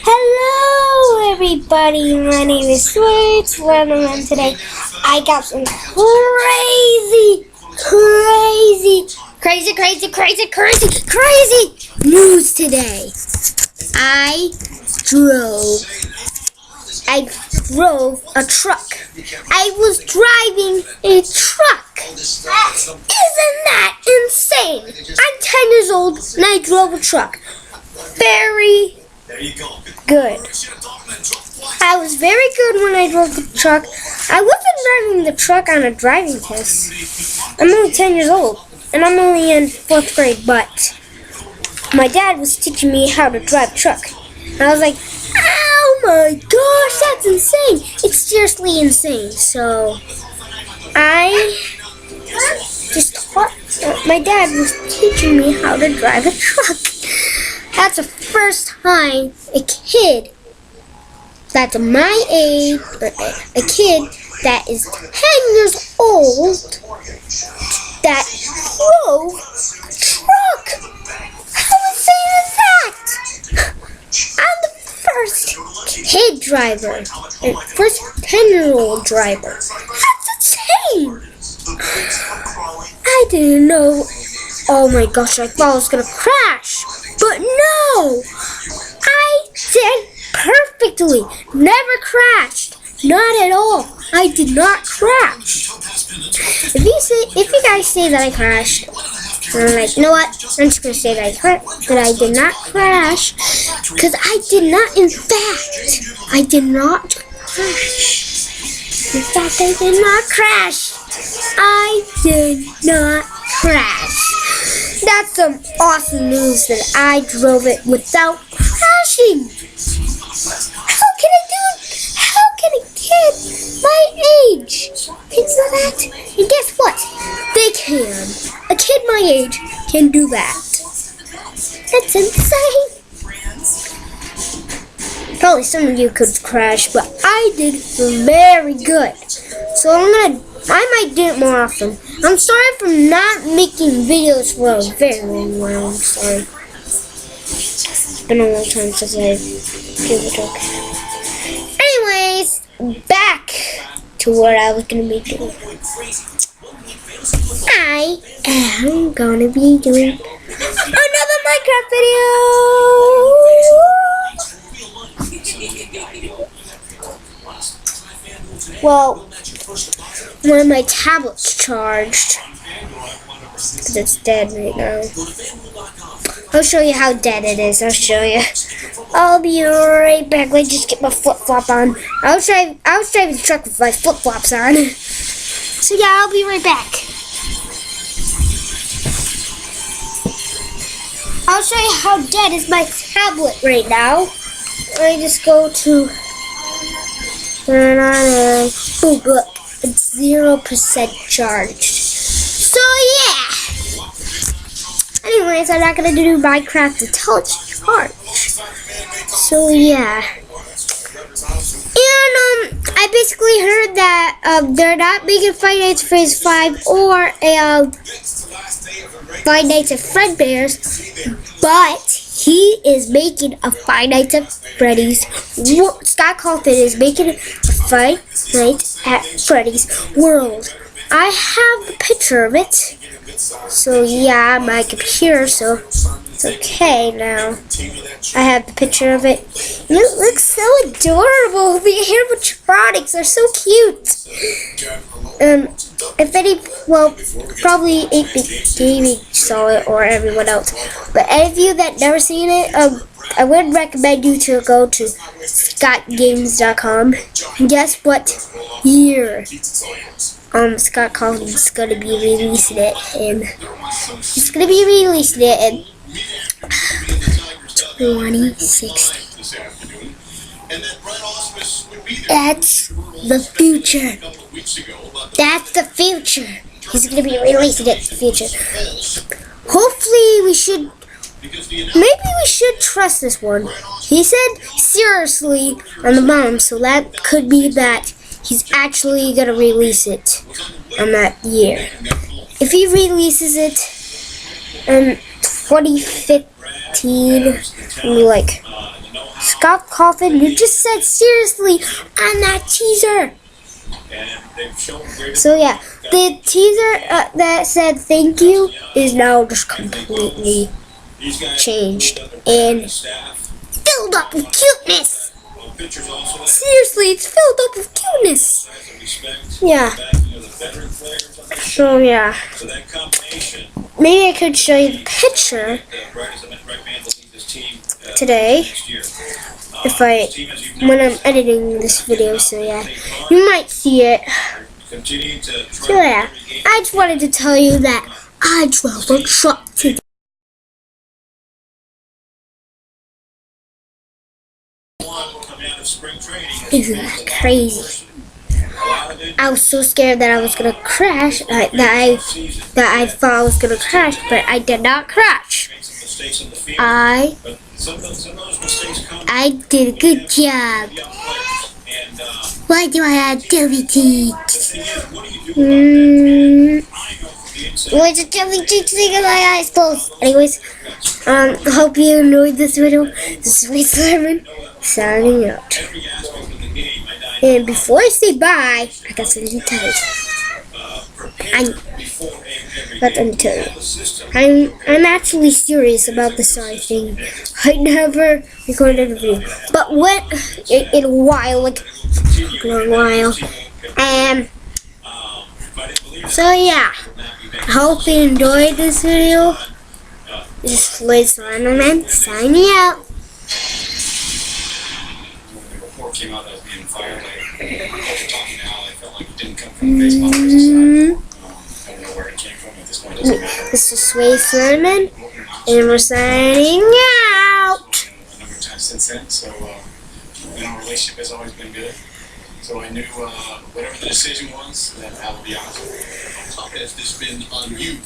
Hello everybody, my name is Swerts, and today I got some crazy news today. I drove a truck. I was driving a truck. Isn't that insane? I'm 10 years old and I drove a truck. Very good. I was very good when I drove the truck. I wasn't driving the truck on a driving test. I'm only 10 years old and I'm only in 4th grade, but my dad was teaching me how to drive a truck. And I was like, oh my gosh, that's insane. It's seriously insane. So I just taught, my dad was teaching me how to drive a truck. That's the first time a kid that's my age, a kid that is 10 years old, that drove a truck. How insane is that? I'm the first kid driver, the first 10-year-old driver. That's insane. I didn't know. Oh my gosh, I thought I was gonna crash. But no! I did perfectly. Never crashed. Not at all. I did not crash. If you guys say that I crashed, I'm like, you know what? I'm just gonna say that I did not crash, because I did not. In fact, I did not crash. In fact, I did not crash. I did not crash. That's some awesome news that I drove it without crashing. How can a kid my age can do that? And guess what? They can. A kid my age can do that. That's insane. Probably some of you could crash, but I did very good. So I might do it more often. I'm sorry for not making videos for a very long while. I'm sorry. It's been a long time since I did a talk. Anyways, back to what I was gonna be doing. I am gonna be doing another Minecraft video. Well, one of my tablets charged, because it's dead right now. I'll show you how dead it is. I'll show you. I'll be right back. Let me just get my flip-flop on. I was driving the truck with my flip-flops on. So yeah, I'll be right back. I'll show you how dead is my tablet right now. I just go to... Boom, look, it's 0% charged. So yeah. Anyways, I'm not gonna do Minecraft until it's charged. So yeah. And I basically heard that they're not making Five Nights at Freddy's 5 or Five Nights at Fredbear's, but he is making a Five Nights at Freddy's. Scott Cawthon is making a Five Nights at Freddy's World. I have the picture of it. So yeah, my computer, so it's okay now. I have the picture of it. And it looks so adorable. The animatronics are so cute. If any, well, probably 8-Bit Gaming saw it, or everyone else. But any of you that never seen it, I would recommend you to go to scottgames.com. And guess what year Scott Cawthon's gonna be releasing it in? He's gonna be releasing it in 2016. That's the future. That's the future. He's gonna be releasing it in the future. Hopefully we should trust this one. He said seriously on the bottom, so that could be that he's actually gonna release it on that year. If he releases it on 25th 19. And you're like, Scott Coffin, you just said seriously on that teaser. So yeah, the teaser that said thank you is now just completely changed and filled up with cuteness. Seriously, it's filled up with cuteness. Yeah. So yeah. Maybe I could show you the picture today when I'm editing this video. So yeah, you might see it. So yeah, I just wanted to tell you that I drove a truck today. Isn't that crazy? I was so scared that I was gonna crash. That I thought I was gonna crash, but I did not crash. I did a good job. Why do I have chubby teeth? What's a chubby teeth thing in my eyes closed? Anyways, hope you enjoyed this video. This is Sweet Lemon signing out. And before I say bye, I got something to tell you. I'm actually serious about the sorry thing. I never recorded a video, but in a while, like a while. So yeah, I hope you enjoyed this video. This is Liz Lineman signing out. Came out as being fired. After talking to Al, I felt like it didn't come from the baseball business. I don't know where it came from at this point. It doesn't matter. This is Sway Sermon, and we're signing out. A number of times since then, so our relationship has always been good. So I knew whatever the decision was, that Al would be honest with me. How has this been on you?